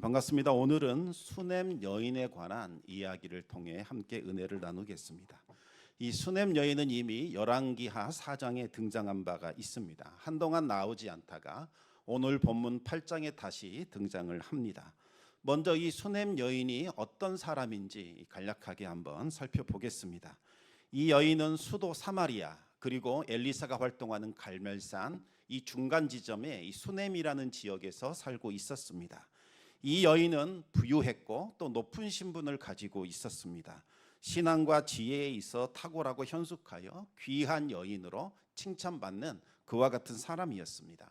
반갑습니다. 오늘은 수넴 여인에 관한 이야기를 통해 함께 은혜를 나누겠습니다. 이 수넴 여인은 이미 열왕기하 4장에 등장한 바가 있습니다. 한동안 나오지 않다가 오늘 본문 8장에 다시 등장을 합니다. 먼저 이 수넴 여인이 어떤 사람인지 간략하게 한번 살펴보겠습니다. 이 여인은 수도 사마리아 그리고 엘리사가 활동하는 갈멜산 이 중간 지점에 이 수넴이라는 지역에서 살고 있었습니다. 이 여인은 부유했고 또 높은 신분을 가지고 있었습니다. 신앙과 지혜에 있어 탁월하고 현숙하여 귀한 여인으로 칭찬받는 그와 같은 사람이었습니다.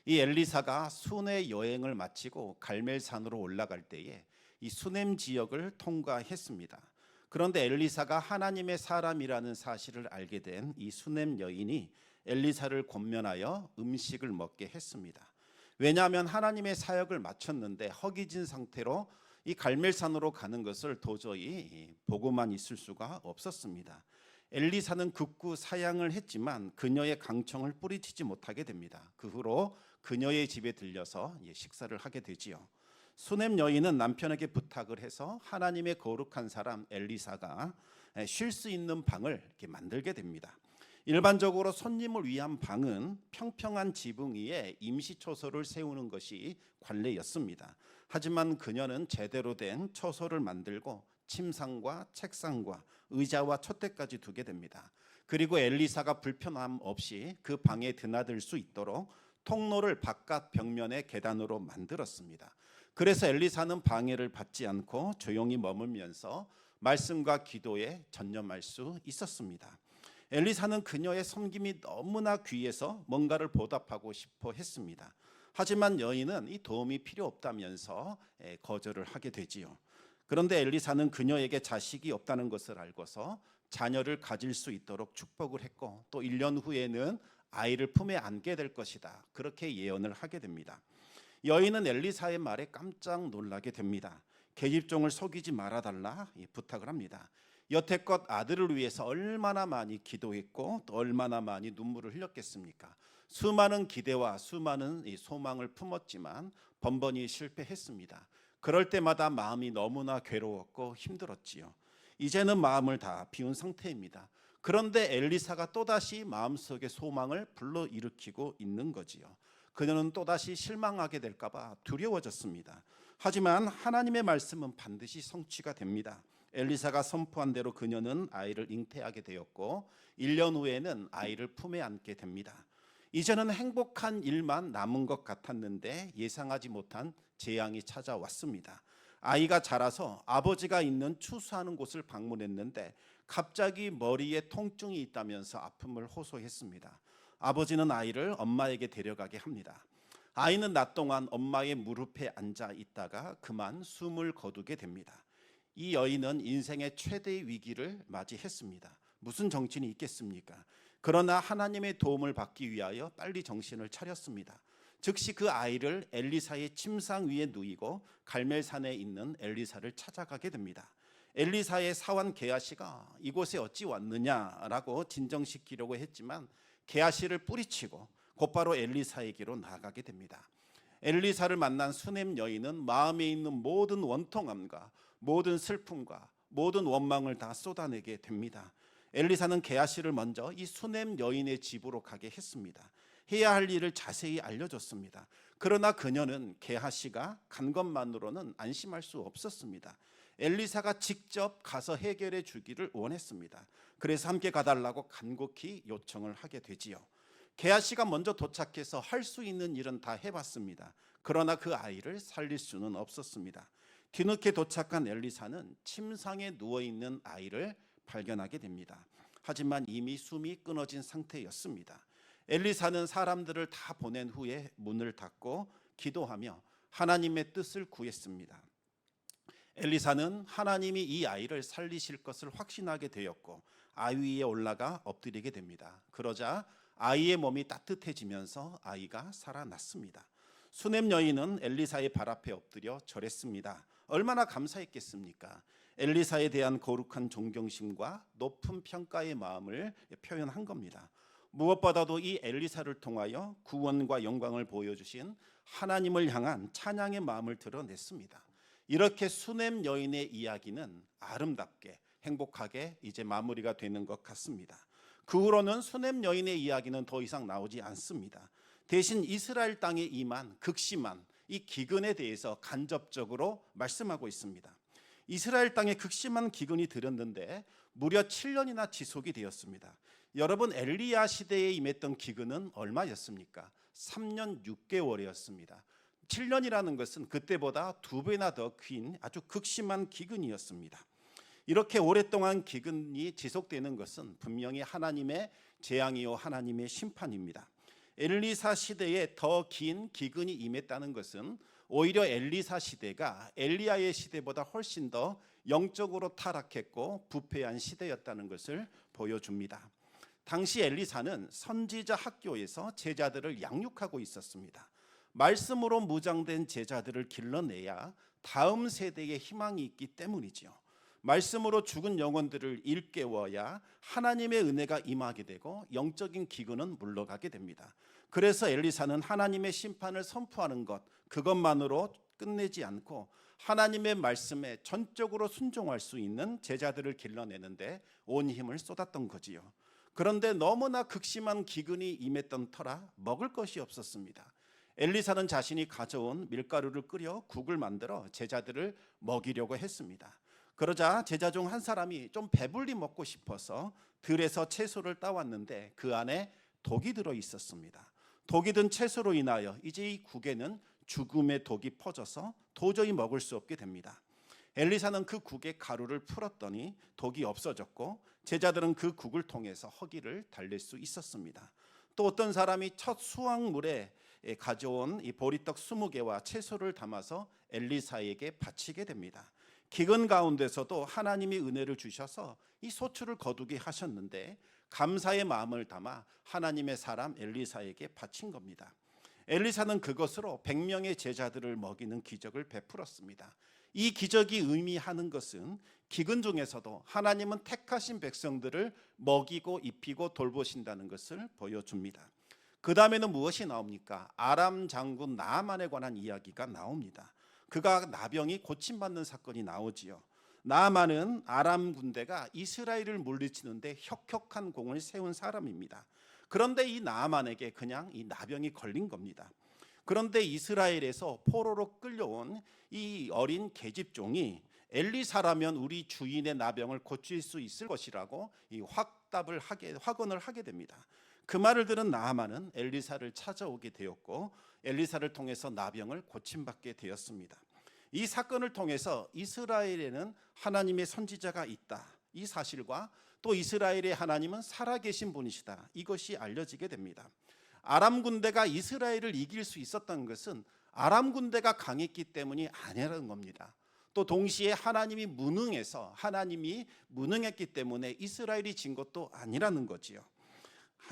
이 엘리사가 순회 여행을 마치고 갈멜산으로 올라갈 때에 이 수넴 지역을 통과했습니다. 그런데 엘리사가 하나님의 사람이라는 사실을 알게 된 이 수넴 여인이 엘리사를 권면하여 음식을 먹게 했습니다. 왜냐하면 하나님의 사역을 마쳤는데 허기진 상태로 이 갈멜산으로 가는 것을 도저히 보고만 있을 수가 없었습니다. 엘리사는 극구 사양을 했지만 그녀의 강청을 뿌리치지 못하게 됩니다. 그 후로 그녀의 집에 들려서 식사를 하게 되지요. 수넴 여인은 남편에게 부탁을 해서 하나님의 거룩한 사람 엘리사가 쉴 수 있는 방을 이렇게 만들게 됩니다. 일반적으로 손님을 위한 방은 평평한 지붕 위에 임시초소를 세우는 것이 관례였습니다. 하지만 그녀는 제대로 된 초소를 만들고 침상과 책상과 의자와 촛대까지 두게 됩니다. 그리고 엘리사가 불편함 없이 그 방에 드나들 수 있도록 통로를 바깥 벽면에 계단으로 만들었습니다. 그래서 엘리사는 방해를 받지 않고 조용히 머물면서 말씀과 기도에 전념할 수 있었습니다. 엘리사는 그녀의 섬김이 너무나 귀해서 뭔가를 보답하고 싶어 했습니다. 하지만 여인은 이 도움이 필요 없다면서 거절을 하게 되지요. 그런데 엘리사는 그녀에게 자식이 없다는 것을 알고서 자녀를 가질 수 있도록 축복을 했고 또 1년 후에는 아이를 품에 안게 될 것이다. 그렇게 예언을 하게 됩니다. 여인은 엘리사의 말에 깜짝 놀라게 됩니다. 계집종을 속이지 말아달라 부탁을 합니다. 여태껏 아들을 위해서 얼마나 많이 기도했고 또 얼마나 많이 눈물을 흘렸겠습니까? 수많은 기대와 수많은 소망을 품었지만 번번이 실패했습니다. 그럴 때마다 마음이 너무나 괴로웠고 힘들었지요. 이제는 마음을 다 비운 상태입니다. 그런데 엘리사가 또다시 마음속의 소망을 불러일으키고 있는 거지요. 그녀는 또다시 실망하게 될까 봐 두려워졌습니다. 하지만 하나님의 말씀은 반드시 성취가 됩니다. 엘리사가 선포한 대로 그녀는 아이를 잉태하게 되었고 1년 후에는 아이를 품에 안게 됩니다. 이제는 행복한 일만 남은 것 같았는데 예상하지 못한 재앙이 찾아왔습니다. 아이가 자라서 아버지가 있는 추수하는 곳을 방문했는데 갑자기 머리에 통증이 있다면서 아픔을 호소했습니다. 아버지는 아이를 엄마에게 데려가게 합니다. 아이는 낮 동안 엄마의 무릎에 앉아 있다가 그만 숨을 거두게 됩니다. 이 여인은 인생의 최대의 위기를 맞이했습니다. 무슨 정신이 있겠습니까? 그러나 하나님의 도움을 받기 위하여 빨리 정신을 차렸습니다. 즉시 그 아이를 엘리사의 침상 위에 누이고 갈멜산에 있는 엘리사를 찾아가게 됩니다. 엘리사의 사환 게하시가 이곳에 어찌 왔느냐라고 진정시키려고 했지만 게하시를 뿌리치고 곧바로 엘리사에게로 나아가게 됩니다. 엘리사를 만난 수넴 여인은 마음에 있는 모든 원통함과 모든 슬픔과 모든 원망을 다 쏟아내게 됩니다. 엘리사는 게하시를 먼저 이 수넴 여인의 집으로 가게 했습니다. 해야 할 일을 자세히 알려줬습니다. 그러나 그녀는 게하시가 간 것만으로는 안심할 수 없었습니다. 엘리사가 직접 가서 해결해 주기를 원했습니다. 그래서 함께 가달라고 간곡히 요청을 하게 되지요. 게하시가 먼저 도착해서 할 수 있는 일은 다 해봤습니다. 그러나 그 아이를 살릴 수는 없었습니다. 뒤늦게 도착한 엘리사는 침상에 누워있는 아이를 발견하게 됩니다. 하지만 이미 숨이 끊어진 상태였습니다. 엘리사는 사람들을 다 보낸 후에 문을 닫고 기도하며 하나님의 뜻을 구했습니다. 엘리사는 하나님이 이 아이를 살리실 것을 확신하게 되었고 아이 위에 올라가 엎드리게 됩니다. 그러자 아이의 몸이 따뜻해지면서 아이가 살아났습니다. 수넴 여인은 엘리사의 발 앞에 엎드려 절했습니다. 얼마나 감사했겠습니까? 엘리사에 대한 거룩한 존경심과 높은 평가의 마음을 표현한 겁니다. 무엇보다도 이 엘리사를 통하여 구원과 영광을 보여주신 하나님을 향한 찬양의 마음을 드러냈습니다. 이렇게 수넴 여인의 이야기는 아름답게 행복하게 이제 마무리가 되는 것 같습니다. 그 후로는 수넴 여인의 이야기는 더 이상 나오지 않습니다. 대신 이스라엘 땅에 임한 극심한 이 기근에 대해서 간접적으로 말씀하고 있습니다. 이스라엘 땅에 극심한 기근이 들었는데 무려 7년이나 지속이 되었습니다. 여러분, 엘리야 시대에 임했던 기근은 얼마였습니까? 3년 6개월이었습니다. 7년이라는 것은 그때보다 2배나 더 긴 아주 극심한 기근이었습니다. 이렇게 오랫동안 기근이 지속되는 것은 분명히 하나님의 재앙이요 하나님의 심판입니다. 엘리사 시대에 더 긴 기근이 임했다는 것은 오히려 엘리사 시대가 엘리야의 시대보다 훨씬 더 영적으로 타락했고 부패한 시대였다는 것을 보여줍니다. 당시 엘리사는 선지자 학교에서 제자들을 양육하고 있었습니다. 말씀으로 무장된 제자들을 길러내야 다음 세대에 희망이 있기 때문이지요. 말씀으로 죽은 영혼들을 일깨워야 하나님의 은혜가 임하게 되고 영적인 기근은 물러가게 됩니다. 그래서 엘리사는 하나님의 심판을 선포하는 것, 그것만으로 끝내지 않고 하나님의 말씀에 전적으로 순종할 수 있는 제자들을 길러내는데 온 힘을 쏟았던 거지요. 그런데 너무나 극심한 기근이 임했던 터라 먹을 것이 없었습니다. 엘리사는 자신이 가져온 밀가루를 끓여 국을 만들어 제자들을 먹이려고 했습니다. 그러자 제자 중 한 사람이 좀 배불리 먹고 싶어서 들에서 채소를 따왔는데 그 안에 독이 들어 있었습니다. 독이 든 채소로 인하여 이제 이 국에는 죽음의 독이 퍼져서 도저히 먹을 수 없게 됩니다. 엘리사는 그 국에 가루를 풀었더니 독이 없어졌고 제자들은 그 국을 통해서 허기를 달랠 수 있었습니다. 또 어떤 사람이 첫 수확물에 가져온 이 보리떡 20개와 채소를 담아서 엘리사에게 바치게 됩니다. 기근 가운데서도 하나님이 은혜를 주셔서 이 소출을 거두게 하셨는데 감사의 마음을 담아 하나님의 사람 엘리사에게 바친 겁니다. 엘리사는 그것으로 100명의 제자들을 먹이는 기적을 베풀었습니다. 이 기적이 의미하는 것은 기근 중에서도 하나님은 택하신 백성들을 먹이고 입히고 돌보신다는 것을 보여줍니다. 그 다음에는 무엇이 나옵니까? 아람 장군 나아만에 관한 이야기가 나옵니다. 그가 나병이 고침받는 사건이 나오지요. 나아만은 아람 군대가 이스라엘을 물리치는데 혁혁한 공을 세운 사람입니다. 그런데 이 나아만에게 그냥 이 나병이 걸린 겁니다. 그런데 이스라엘에서 포로로 끌려온 이 어린 계집종이 엘리사라면 우리 주인의 나병을 고칠 수 있을 것이라고 이 확언을 하게 됩니다. 그 말을 들은 나아만은 엘리사를 찾아오게 되었고 엘리사를 통해서 나병을 고침받게 되었습니다. 이 사건을 통해서 이스라엘에는 하나님의 선지자가 있다, 이 사실과 또 이스라엘의 하나님은 살아계신 분이시다, 이것이 알려지게 됩니다. 아람 군대가 이스라엘을 이길 수 있었던 것은 아람 군대가 강했기 때문이 아니라는 겁니다. 또 동시에 하나님이 무능했기 때문에 이스라엘이 진 것도 아니라는 거지요.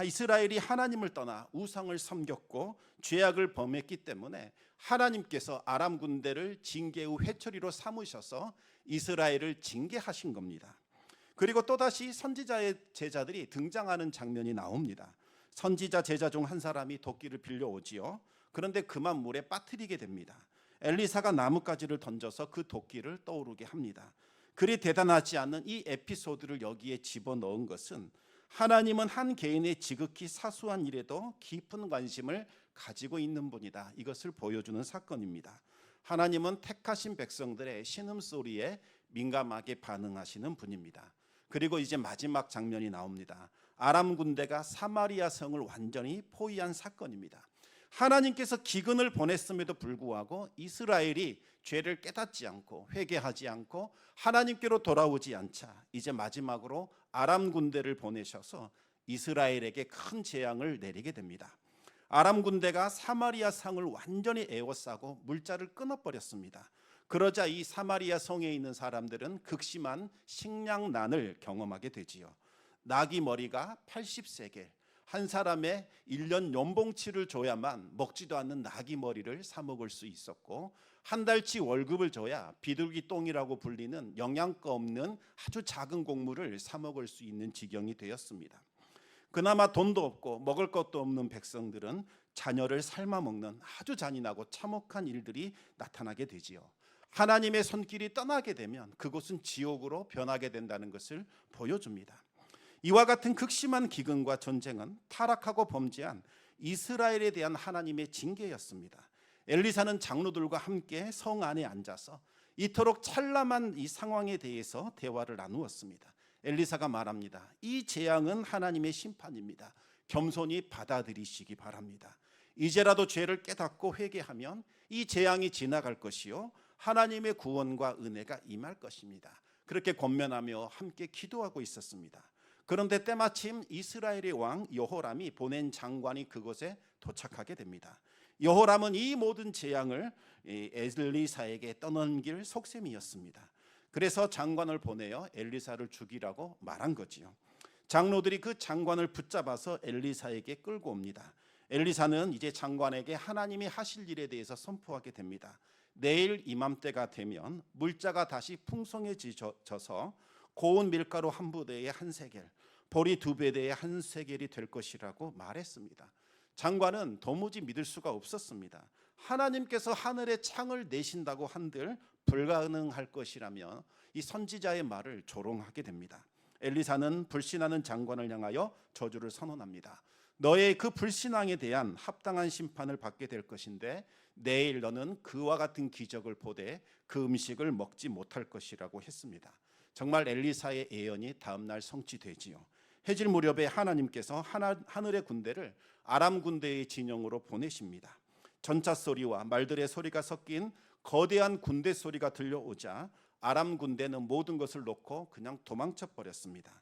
이스라엘이 하나님을 떠나 우상을 섬겼고 죄악을 범했기 때문에 하나님께서 아람 군대를 징계 후 회초리로 삼으셔서 이스라엘을 징계하신 겁니다. 그리고 또다시 선지자의 제자들이 등장하는 장면이 나옵니다. 선지자 제자 중 한 사람이 도끼를 빌려오지요. 그런데 그만 물에 빠뜨리게 됩니다. 엘리사가 나뭇가지를 던져서 그 도끼를 떠오르게 합니다. 그리 대단하지 않은 이 에피소드를 여기에 집어넣은 것은 하나님은 한 개인의 지극히 사소한 일에도 깊은 관심을 가지고 있는 분이다, 이것을 보여주는 사건입니다. 하나님은 택하신 백성들의 신음소리에 민감하게 반응하시는 분입니다. 그리고 이제 마지막 장면이 나옵니다. 아람 군대가 사마리아 성을 완전히 포위한 사건입니다. 하나님께서 기근을 보냈음에도 불구하고 이스라엘이 죄를 깨닫지 않고 회개하지 않고 하나님께로 돌아오지 않자 이제 마지막으로 아람 군대를 보내셔서 이스라엘에게 큰 재앙을 내리게 됩니다. 아람 군대가 사마리아 성을 완전히 에워싸고 물자를 끊어버렸습니다. 그러자 이 사마리아 성에 있는 사람들은 극심한 식량난을 경험하게 되지요. 나귀 머리가 80세겔, 한 사람의 1년 연봉치를 줘야만 먹지도 않는 나귀 머리를 사 먹을 수 있었고 한 달치 월급을 줘야 비둘기 똥이라고 불리는 영양가 없는 아주 작은 곡물을 사 먹을 수 있는 지경이 되었습니다. 그나마 돈도 없고 먹을 것도 없는 백성들은 자녀를 삶아 먹는 아주 잔인하고 참혹한 일들이 나타나게 되지요. 하나님의 손길이 떠나게 되면 그곳은 지옥으로 변하게 된다는 것을 보여줍니다. 이와 같은 극심한 기근과 전쟁은 타락하고 범죄한 이스라엘에 대한 하나님의 징계였습니다. 엘리사는 장로들과 함께 성 안에 앉아서 이토록 찬란한 이 상황에 대해서 대화를 나누었습니다. 엘리사가 말합니다. 이 재앙은 하나님의 심판입니다. 겸손히 받아들이시기 바랍니다. 이제라도 죄를 깨닫고 회개하면 이 재앙이 지나갈 것이요 하나님의 구원과 은혜가 임할 것입니다. 그렇게 권면하며 함께 기도하고 있었습니다. 그런데 때마침 이스라엘의 왕 여호람이 보낸 장관이 그곳에 도착하게 됩니다. 여호람은 이 모든 재앙을 엘리사에게 떠넘길 속셈이었습니다. 그래서 장관을 보내어 엘리사를 죽이라고 말한 거지요. 장로들이 그 장관을 붙잡아서 엘리사에게 끌고 옵니다. 엘리사는 이제 장관에게 하나님이 하실 일에 대해서 선포하게 됩니다. 내일 이맘때가 되면 물자가 다시 풍성해져서 고운 밀가루 한 부대에 한 세겔, 보리 두 배대에 한 세겔이 될 것이라고 말했습니다. 장관은 도무지 믿을 수가 없었습니다. 하나님께서 하늘에 창을 내신다고 한들 불가능할 것이라며 이 선지자의 말을 조롱하게 됩니다. 엘리사는 불신하는 장관을 향하여 저주를 선언합니다. 너의 그 불신앙에 대한 합당한 심판을 받게 될 것인데 내일 너는 그와 같은 기적을 보되 그 음식을 먹지 못할 것이라고 했습니다. 정말 엘리사의 예언이 다음날 성취되지요. 해질 무렵에 하나님께서 하늘의 군대를 아람 군대의 진영으로 보내십니다. 전차 소리와 말들의 소리가 섞인 거대한 군대 소리가 들려오자 아람 군대는 모든 것을 놓고 그냥 도망쳐 버렸습니다.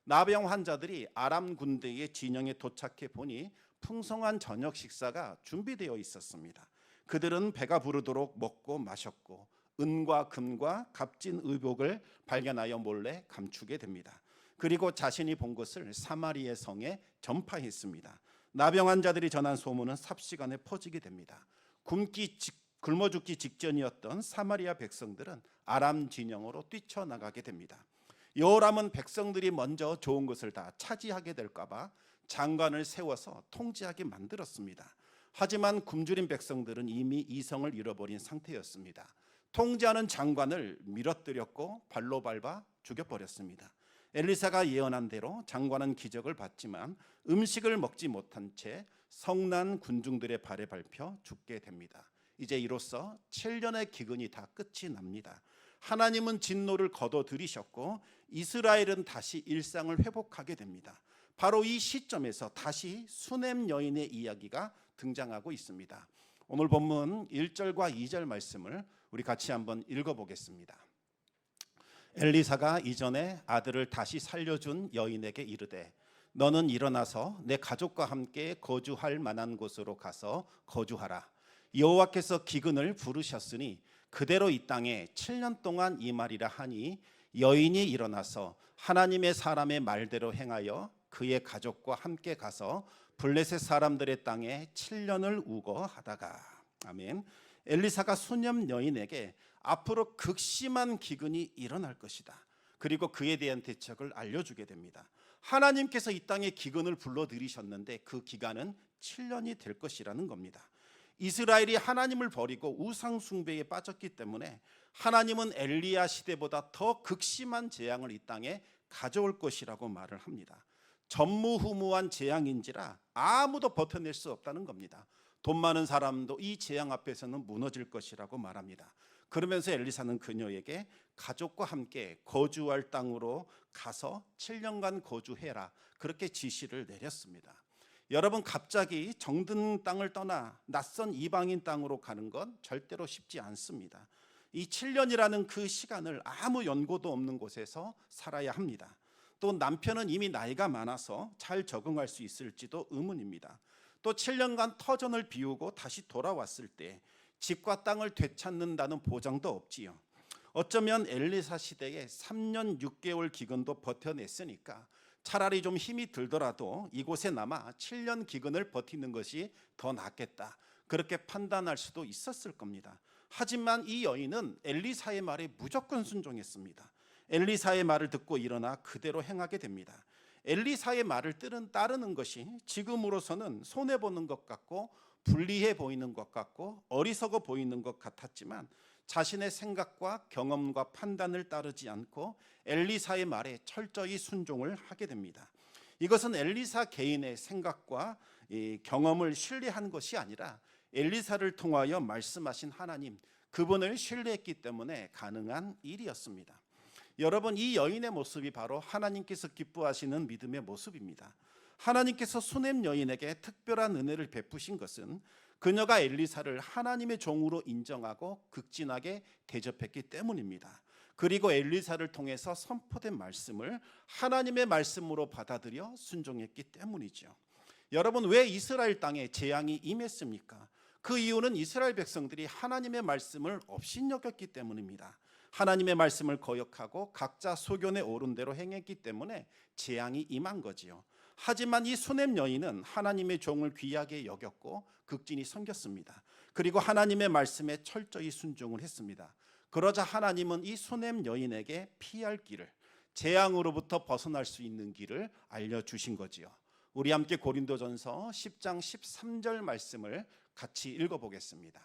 나병 환자들이 아람 군대의 진영에 도착해 보니 풍성한 저녁 식사가 준비되어 있었습니다. 그들은 배가 부르도록 먹고 마셨고 은과 금과 값진 의복을 발견하여 몰래 감추게 됩니다. 그리고 자신이 본 것을 사마리아 성에 전파했습니다. 나병 환자들이 전한 소문은 삽시간에 퍼지게 됩니다. 굶어 죽기 직전이었던 사마리아 백성들은 아람 진영으로 뛰쳐나가게 됩니다. 여호람은 백성들이 먼저 좋은 것을 다 차지하게 될까 봐 장관을 세워서 통제하게 만들었습니다. 하지만 굶주린 백성들은 이미 이성을 잃어버린 상태였습니다. 통제하는 장관을 밀어뜨렸고 발로 밟아 죽여버렸습니다. 엘리사가 예언한 대로 장관은 기적을 받지만 음식을 먹지 못한 채 성난 군중들의 발에 밟혀 죽게 됩니다. 이제 이로써 7년의 기근이 다 끝이 납니다. 하나님은 진노를 거둬들이셨고 이스라엘은 다시 일상을 회복하게 됩니다. 바로 이 시점에서 다시 수넴 여인의 이야기가 등장하고 있습니다. 오늘 본문 1절과 2절 말씀을 우리 같이 한번 읽어보겠습니다. 엘리사가 이전에 아들을 다시 살려준 여인에게 이르되 너는 일어나서 내 가족과 함께 거주할 만한 곳으로 가서 거주하라. 여호와께서 기근을 부르셨으니 그대로 이 땅에 7년 동안 임하리라 하니 여인이 일어나서 하나님의 사람의 말대로 행하여 그의 가족과 함께 가서 블레셋 사람들의 땅에 7년을 우거하다가 아멘. 엘리사가 수념 여인에게 앞으로 극심한 기근이 일어날 것이다. 그리고 그에 대한 대책을 알려주게 됩니다. 하나님께서 이 땅에 기근을 불러들이셨는데 그 기간은 7년이 될 것이라는 겁니다. 이스라엘이 하나님을 버리고 우상 숭배에 빠졌기 때문에 하나님은 엘리야 시대보다 더 극심한 재앙을 이 땅에 가져올 것이라고 말을 합니다. 전무후무한 재앙인지라 아무도 버텨낼 수 없다는 겁니다. 돈 많은 사람도 이 재앙 앞에서는 무너질 것이라고 말합니다. 그러면서 엘리사는 그녀에게 가족과 함께 거주할 땅으로 가서 7년간 거주해라 그렇게 지시를 내렸습니다. 여러분, 갑자기 정든 땅을 떠나 낯선 이방인 땅으로 가는 건 절대로 쉽지 않습니다. 이 7년이라는 그 시간을 아무 연고도 없는 곳에서 살아야 합니다. 또 남편은 이미 나이가 많아서 잘 적응할 수 있을지도 의문입니다. 또 7년간 터전을 비우고 다시 돌아왔을 때 집과 땅을 되찾는다는 보장도 없지요. 어쩌면 엘리사 시대에 3년 6개월 기근도 버텨냈으니까 차라리 좀 힘이 들더라도 이곳에 남아 7년 기근을 버티는 것이 더 낫겠다 그렇게 판단할 수도 있었을 겁니다. 하지만 이 여인은 엘리사의 말에 무조건 순종했습니다. 엘리사의 말을 듣고 일어나 그대로 행하게 됩니다. 엘리사의 말을 따르는 것이 지금으로서는 손해 보는 것 같고 불리해 보이는 것 같고 어리석어 보이는 것 같았지만 자신의 생각과 경험과 판단을 따르지 않고 엘리사의 말에 철저히 순종을 하게 됩니다. 이것은 엘리사 개인의 생각과 경험을 신뢰한 것이 아니라 엘리사를 통하여 말씀하신 하나님, 그분을 신뢰했기 때문에 가능한 일이었습니다. 여러분, 이 여인의 모습이 바로 하나님께서 기뻐하시는 믿음의 모습입니다. 하나님께서 수넴 여인에게 특별한 은혜를 베푸신 것은 그녀가 엘리사를 하나님의 종으로 인정하고 극진하게 대접했기 때문입니다. 그리고 엘리사를 통해서 선포된 말씀을 하나님의 말씀으로 받아들여 순종했기 때문이죠. 여러분, 왜 이스라엘 땅에 재앙이 임했습니까? 그 이유는 이스라엘 백성들이 하나님의 말씀을 업신여겼기 때문입니다. 하나님의 말씀을 거역하고 각자 소견에 오른 대로 행했기 때문에 재앙이 임한 거지요. 하지만 이 수넴 여인은 하나님의 종을 귀하게 여겼고 극진히 섬겼습니다. 그리고 하나님의 말씀에 철저히 순종을 했습니다. 그러자 하나님은 이 수넴 여인에게 피할 길을, 재앙으로부터 벗어날 수 있는 길을 알려주신 거지요. 우리 함께 고린도전서 10장 13절 말씀을 같이 읽어보겠습니다.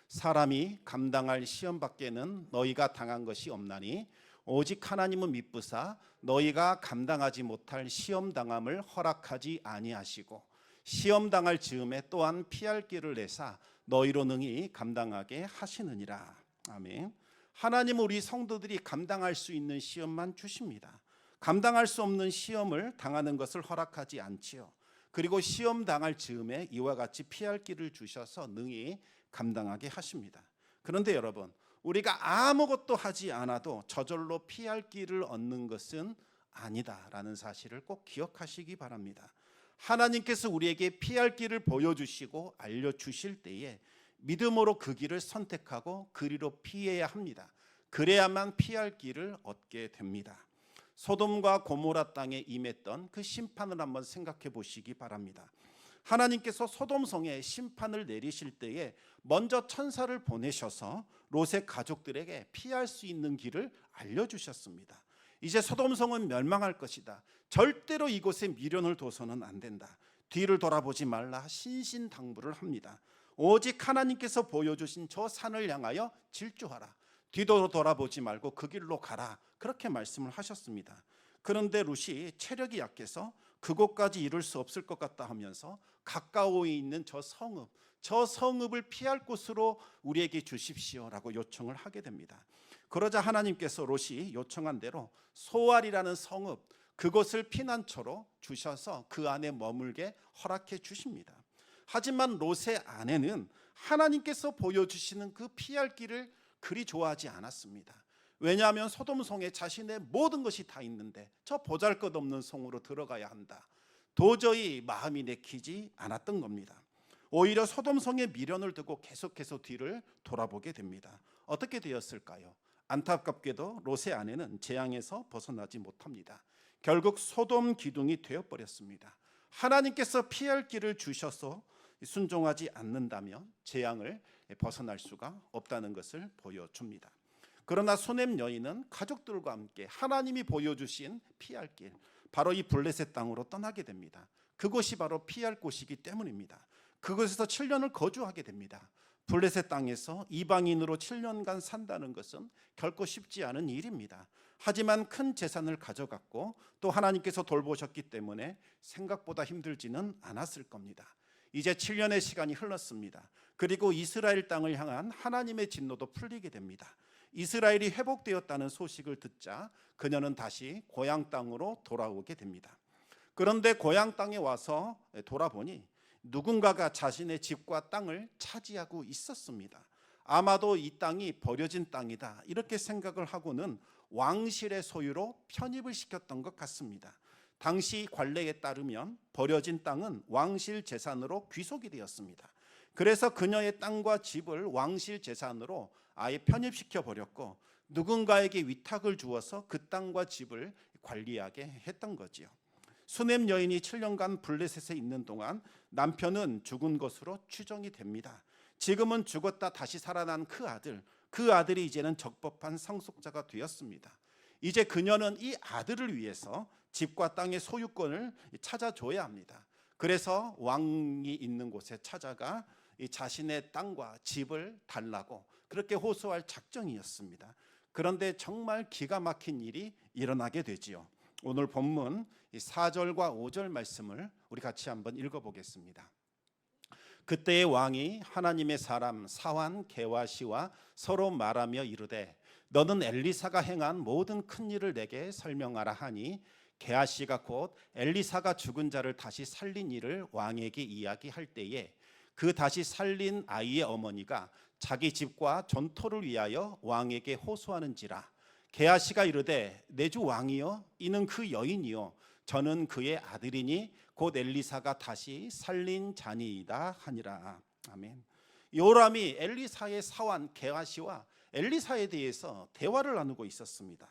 사람이 감당할 시험 밖에는 너희가 당한 것이 없나니 오직 하나님은 미쁘사 너희가 감당하지 못할 시험 당함을 허락하지 아니하시고 시험 당할 즈음에 또한 피할 길을 내사 너희로 능히 감당하게 하시느니라. 아멘. 하나님은 우리 성도들이 감당할 수 있는 시험만 주십니다. 감당할 수 없는 시험을 당하는 것을 허락하지 않지요. 그리고 시험 당할 즈음에 이와 같이 피할 길을 주셔서 능히 감당하게 하십니다. 그런데 여러분, 우리가 아무것도 하지 않아도 저절로 피할 길을 얻는 것은 아니다라는 사실을 꼭 기억하시기 바랍니다. 하나님께서 우리에게 피할 길을 보여주시고 알려주실 때에 믿음으로 그 길을 선택하고 그리로 피해야 합니다. 그래야만 피할 길을 얻게 됩니다. 소돔과 고모라 땅에 임했던 그 심판을 한번 생각해 보시기 바랍니다. 하나님께서 소돔성에 심판을 내리실 때에 먼저 천사를 보내셔서 롯의 가족들에게 피할 수 있는 길을 알려주셨습니다. 이제 소돔성은 멸망할 것이다. 절대로 이곳에 미련을 둬서는 안 된다. 뒤를 돌아보지 말라 신신당부를 합니다. 오직 하나님께서 보여주신 저 산을 향하여 질주하라. 뒤도 돌아보지 말고 그 길로 가라. 그렇게 말씀을 하셨습니다. 그런데 룻이 체력이 약해서 그곳까지 이룰 수 없을 것 같다 하면서 가까워에 있는 저 성읍을 피할 곳으로 우리에게 주십시오라고 요청을 하게 됩니다. 그러자 하나님께서 롯이 요청한 대로 소알이라는 성읍, 그곳을 피난처로 주셔서 그 안에 머물게 허락해 주십니다. 하지만 롯의 아내는 하나님께서 보여주시는 그 피할 길을 그리 좋아하지 않았습니다. 왜냐하면 소돔성에 자신의 모든 것이 다 있는데 저 보잘것없는 성으로 들어가야 한다. 도저히 마음이 내키지 않았던 겁니다. 오히려 소돔성에 미련을 두고 계속해서 뒤를 돌아보게 됩니다. 어떻게 되었을까요? 안타깝게도 롯의 아내는 재앙에서 벗어나지 못합니다. 결국 소돔 기둥이 되어버렸습니다. 하나님께서 피할 길을 주셔서 순종하지 않는다면 재앙을 벗어날 수가 없다는 것을 보여줍니다. 그러나 수넴 여인은 가족들과 함께 하나님이 보여주신 피할 길, 바로 이 블레셋 땅으로 떠나게 됩니다. 그곳이 바로 피할 곳이기 때문입니다. 그곳에서 7년을 거주하게 됩니다. 블레셋 땅에서 이방인으로 7년간 산다는 것은 결코 쉽지 않은 일입니다. 하지만 큰 재산을 가져갔고 또 하나님께서 돌보셨기 때문에 생각보다 힘들지는 않았을 겁니다. 이제 7년의 시간이 흘렀습니다. 그리고 이스라엘 땅을 향한 하나님의 진노도 풀리게 됩니다. 이스라엘이 회복되었다는 소식을 듣자 그녀는 다시 고향 땅으로 돌아오게 됩니다. 그런데 고향 땅에 와서 돌아보니 누군가가 자신의 집과 땅을 차지하고 있었습니다. 아마도 이 땅이 버려진 땅이다 이렇게 생각을 하고는 왕실의 소유로 편입을 시켰던 것 같습니다. 당시 관례에 따르면 버려진 땅은 왕실 재산으로 귀속이 되었습니다. 그래서 그녀의 땅과 집을 왕실 재산으로 아예 편입시켜 버렸고 누군가에게 위탁을 주어서 그 땅과 집을 관리하게 했던 거지요. 수넴 여인이 7년간 블레셋에 있는 동안 남편은 죽은 것으로 추정이 됩니다. 지금은 죽었다 다시 살아난 그 아들이 이제는 적법한 상속자가 되었습니다. 이제 그녀는 이 아들을 위해서 집과 땅의 소유권을 찾아줘야 합니다. 그래서 왕이 있는 곳에 찾아가 이 자신의 땅과 집을 달라고 그렇게 호소할 작정이었습니다. 그런데 정말 기가 막힌 일이 일어나게 되지요. 오늘 본문 4절과 5절 말씀을 우리 같이 한번 읽어보겠습니다. 그때의 왕이 하나님의 사람 사환 게하시와 서로 말하며 이르되 너는 엘리사가 행한 모든 큰 일을 내게 설명하라 하니 게하시가 곧 엘리사가 죽은 자를 다시 살린 일을 왕에게 이야기할 때에 그 다시 살린 아이의 어머니가 자기 집과 전토를 위하여 왕에게 호소하는지라. 게하시가 이르되 내 주 왕이여 이는 그 여인이요 저는 그의 아들이니 곧 엘리사가 다시 살린 자니이다 하니라. 아멘. 요람이 엘리사의 사환 게하시와 엘리사에 대해서 대화를 나누고 있었습니다.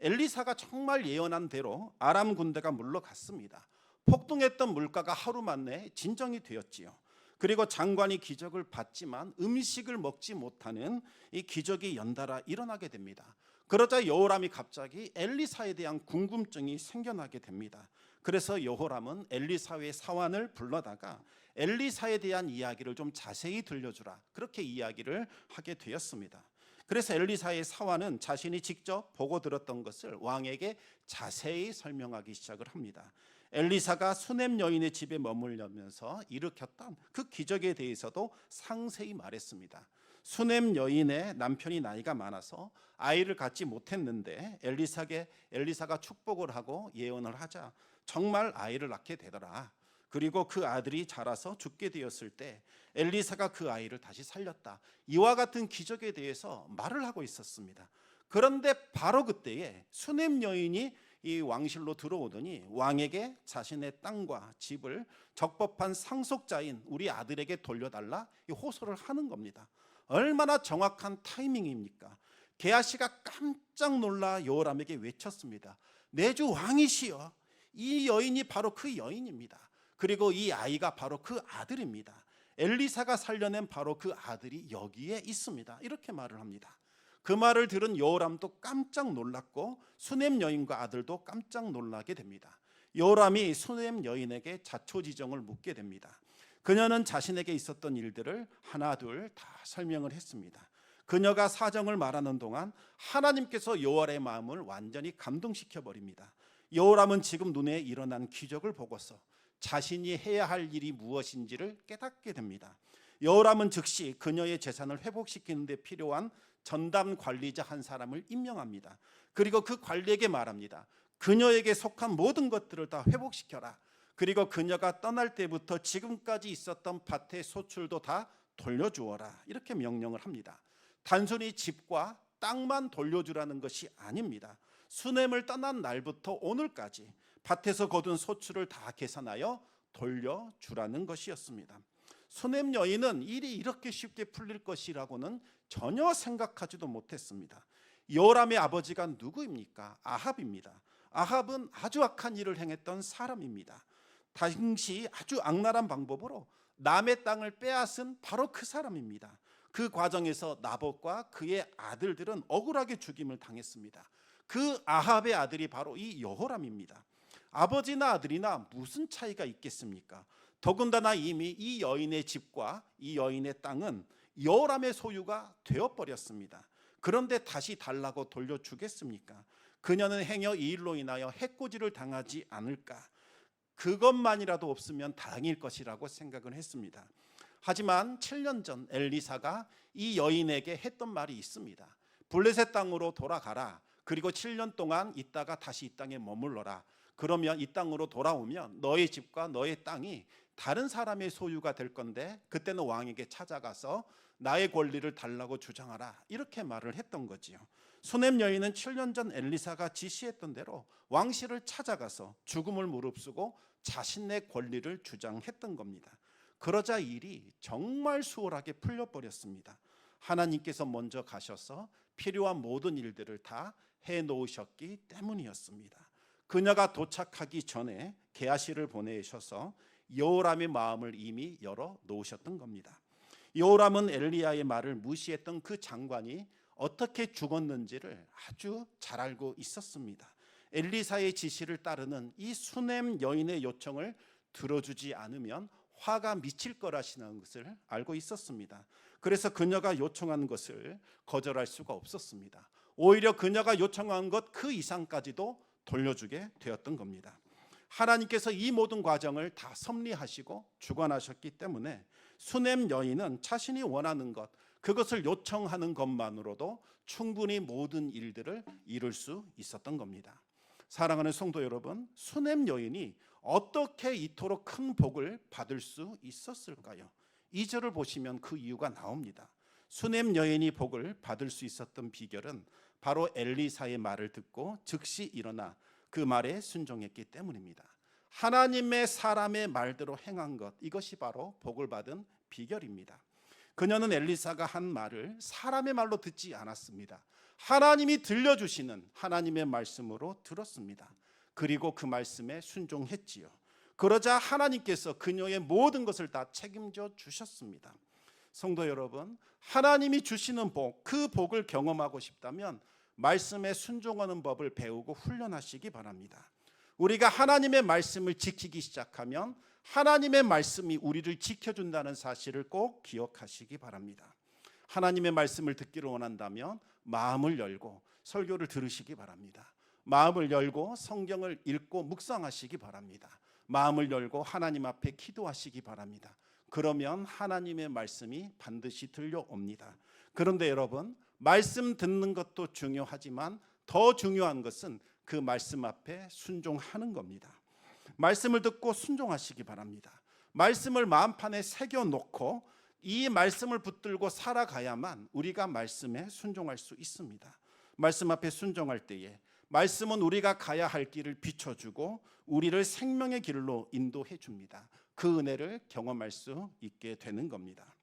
엘리사가 정말 예언한 대로 아람 군대가 물러갔습니다. 폭등했던 물가가 하루 만에 진정이 되었지요. 그리고 장관이 기적을 봤지만 음식을 먹지 못하는 이 기적이 연달아 일어나게 됩니다. 그러자 여호람이 갑자기 엘리사에 대한 궁금증이 생겨나게 됩니다. 그래서 여호람은 엘리사의 사환을 불러다가 엘리사에 대한 이야기를 좀 자세히 들려주라 그렇게 이야기를 하게 되었습니다. 그래서 엘리사의 사환은 자신이 직접 보고 들었던 것을 왕에게 자세히 설명하기 시작을 합니다. 엘리사가 수넴 여인의 집에 머물면서 일으켰던 그 기적에 대해서도 상세히 말했습니다. 수넴 여인의 남편이 나이가 많아서 아이를 갖지 못했는데 엘리사가 축복을 하고 예언을 하자 정말 아이를 낳게 되더라. 그리고 그 아들이 자라서 죽게 되었을 때 엘리사가 그 아이를 다시 살렸다. 이와 같은 기적에 대해서 말을 하고 있었습니다. 그런데 바로 그때에 수넴 여인이 이 왕실로 들어오더니 왕에게 자신의 땅과 집을 적법한 상속자인 우리 아들에게 돌려달라 이 호소를 하는 겁니다. 얼마나 정확한 타이밍입니까? 게하시가 깜짝 놀라 여호람에게 외쳤습니다. 내 주 왕이시여. 이 여인이 바로 그 여인입니다. 그리고 이 아이가 바로 그 아들입니다. 엘리사가 살려낸 바로 그 아들이 여기에 있습니다. 이렇게 말을 합니다. 그 말을 들은 여호람도 깜짝 놀랐고 수넴 여인과 아들도 깜짝 놀라게 됩니다. 여호람이 수넴 여인에게 자초지종을 묻게 됩니다. 그녀는 자신에게 있었던 일들을 하나 둘 다 설명을 했습니다. 그녀가 사정을 말하는 동안 하나님께서 여호람의 마음을 완전히 감동시켜 버립니다. 여호람은 지금 눈에 일어난 기적을 보고서 자신이 해야 할 일이 무엇인지를 깨닫게 됩니다. 여호람은 즉시 그녀의 재산을 회복시키는 데 필요한 전담 관리자 한 사람을 임명합니다. 그리고 그 관리에게 말합니다. 그녀에게 속한 모든 것들을 다 회복시켜라. 그리고 그녀가 떠날 때부터 지금까지 있었던 밭의 소출도 다 돌려주어라. 이렇게 명령을 합니다. 단순히 집과 땅만 돌려주라는 것이 아닙니다. 수넴을 떠난 날부터 오늘까지 밭에서 거둔 소출을 다 계산하여 돌려주라는 것이었습니다. 수넴 여인은 일이 이렇게 쉽게 풀릴 것이라고는 전혀 생각하지도 못했습니다. 여호람의 아버지가 누구입니까? 아합입니다. 아합은 아주 악한 일을 행했던 사람입니다. 당시 아주 악랄한 방법으로 남의 땅을 빼앗은 바로 그 사람입니다. 그 과정에서 나봇과 그의 아들들은 억울하게 죽임을 당했습니다. 그 아합의 아들이 바로 이 여호람입니다. 아버지나 아들이나 무슨 차이가 있겠습니까? 더군다나 이미 이 여인의 집과 이 여인의 땅은 여호람의 소유가 되어버렸습니다. 그런데 다시 달라고 돌려주겠습니까? 그녀는 행여 이 일로 인하여 해코지를 당하지 않을까? 그것만이라도 없으면 다행일 것이라고 생각을 했습니다. 하지만 7년 전 엘리사가 이 여인에게 했던 말이 있습니다. 블레셋 땅으로 돌아가라. 그리고 7년 동안 있다가 다시 이 땅에 머물러라. 그러면 이 땅으로 돌아오면 너의 집과 너의 땅이 다른 사람의 소유가 될 건데 그때는 왕에게 찾아가서 나의 권리를 달라고 주장하라. 이렇게 말을 했던 거지요. 수넴 여인은 7년 전 엘리사가 지시했던 대로 왕실을 찾아가서 죽음을 무릅쓰고 자신의 권리를 주장했던 겁니다. 그러자 일이 정말 수월하게 풀려버렸습니다. 하나님께서 먼저 가셔서 필요한 모든 일들을 다 해놓으셨기 때문이었습니다. 그녀가 도착하기 전에 게하시를 보내셔서 여호람의 마음을 이미 열어 놓으셨던 겁니다. 여호람은 엘리야의 말을 무시했던 그 장관이 어떻게 죽었는지를 아주 잘 알고 있었습니다. 엘리사의 지시를 따르는 이 수넴 여인의 요청을 들어주지 않으면 화가 미칠 거라시는 것을 알고 있었습니다. 그래서 그녀가 요청한 것을 거절할 수가 없었습니다. 오히려 그녀가 요청한 것 그 이상까지도 돌려주게 되었던 겁니다. 하나님께서 이 모든 과정을 다 섭리하시고 주관하셨기 때문에 수넴 여인은 자신이 원하는 것, 그것을 요청하는 것만으로도 충분히 모든 일들을 이룰 수 있었던 겁니다. 사랑하는 성도 여러분, 수넴 여인이 어떻게 이토록 큰 복을 받을 수 있었을까요? 2절을 보시면 그 이유가 나옵니다. 수넴 여인이 복을 받을 수 있었던 비결은 바로 엘리사의 말을 듣고 즉시 일어나 그 말에 순종했기 때문입니다. 하나님의 사람의 말대로 행한 것, 이것이 바로 복을 받은 비결입니다. 그녀는 엘리사가 한 말을 사람의 말로 듣지 않았습니다. 하나님이 들려주시는 하나님의 말씀으로 들었습니다. 그리고 그 말씀에 순종했지요. 그러자 하나님께서 그녀의 모든 것을 다 책임져 주셨습니다. 성도 여러분, 하나님이 주시는 복, 그 복을 경험하고 싶다면 말씀에 순종하는 법을 배우고 훈련하시기 바랍니다. 우리가 하나님의 말씀을 지키기 시작하면 하나님의 말씀이 우리를 지켜준다는 사실을 꼭 기억하시기 바랍니다. 하나님의 말씀을 듣기를 원한다면 마음을 열고 설교를 들으시기 바랍니다. 마음을 열고 성경을 읽고 묵상하시기 바랍니다. 마음을 열고 하나님 앞에 기도하시기 바랍니다. 그러면 하나님의 말씀이 반드시 들려옵니다. 그런데 여러분, 말씀 듣는 것도 중요하지만 더 중요한 것은 그 말씀 앞에 순종하는 겁니다. 말씀을 듣고 순종하시기 바랍니다. 말씀을 마음판에 새겨놓고 이 말씀을 붙들고 살아가야만 우리가 말씀에 순종할 수 있습니다. 말씀 앞에 순종할 때에 말씀은 우리가 가야 할 길을 비춰주고 우리를 생명의 길로 인도해 줍니다. 그 은혜를 경험할 수 있게 되는 겁니다.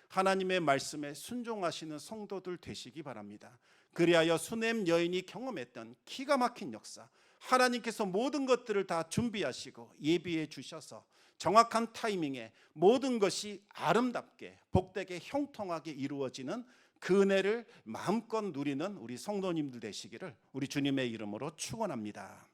하나님의 말씀에 순종하시는 성도들 되시기 바랍니다. 그리하여 수넴 여인이 경험했던 기가 막힌 역사, 하나님께서 모든 것들을 다 준비하시고 예비해 주셔서 정확한 타이밍에 모든 것이 아름답게 복되게 형통하게 이루어지는 그 은혜를 마음껏 누리는 우리 성도님들 되시기를 우리 주님의 이름으로 축원합니다.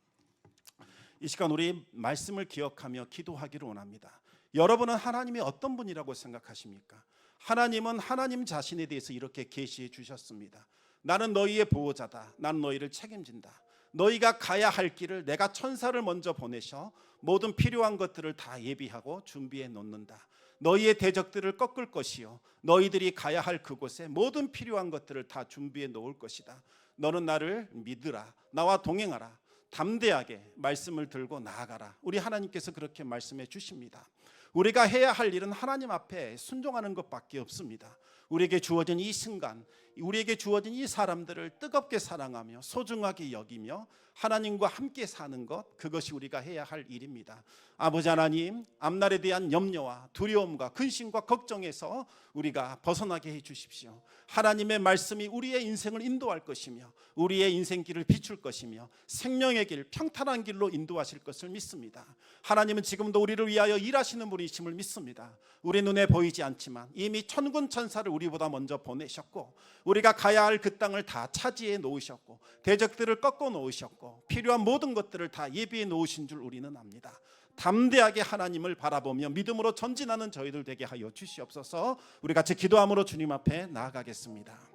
이 시간 우리 말씀을 기억하며 기도하기를 원합니다. 여러분은 하나님이 어떤 분이라고 생각하십니까? 하나님은 하나님 자신에 대해서 이렇게 계시해 주셨습니다. 나는 너희의 보호자다. 나는 너희를 책임진다. 너희가 가야 할 길을 내가 천사를 먼저 보내셔 모든 필요한 것들을 다 예비하고 준비해 놓는다. 너희의 대적들을 꺾을 것이요 너희들이 가야 할 그곳에 모든 필요한 것들을 다 준비해 놓을 것이다. 너는 나를 믿으라. 나와 동행하라. 담대하게 말씀을 들고 나아가라. 우리 하나님께서 그렇게 말씀해 주십니다. 우리가 해야 할 일은 하나님 앞에 순종하는 것밖에 없습니다. 우리에게 주어진 이 순간, 우리에게 주어진 이 사람들을 뜨겁게 사랑하며 소중하게 여기며 하나님과 함께 사는 것, 그것이 우리가 해야 할 일입니다. 아버지 하나님, 앞날에 대한 염려와 두려움과 근심과 걱정에서 우리가 벗어나게 해 주십시오. 하나님의 말씀이 우리의 인생을 인도할 것이며 우리의 인생길을 비출 것이며 생명의 길, 평탄한 길로 인도하실 것을 믿습니다. 하나님은 지금도 우리를 위하여 일하시는 분이심을 믿습니다. 우리 눈에 보이지 않지만 이미 천군 천사를 우리보다 먼저 보내셨고 우리가 가야 할 그 땅을 다 차지해 놓으셨고 대적들을 꺾어 놓으셨고 필요한 모든 것들을 다 예비해 놓으신 줄 우리는 압니다. 담대하게 하나님을 바라보며 믿음으로 전진하는 저희들 되게 하여 주시옵소서. 우리 같이 기도함으로 주님 앞에 나아가겠습니다.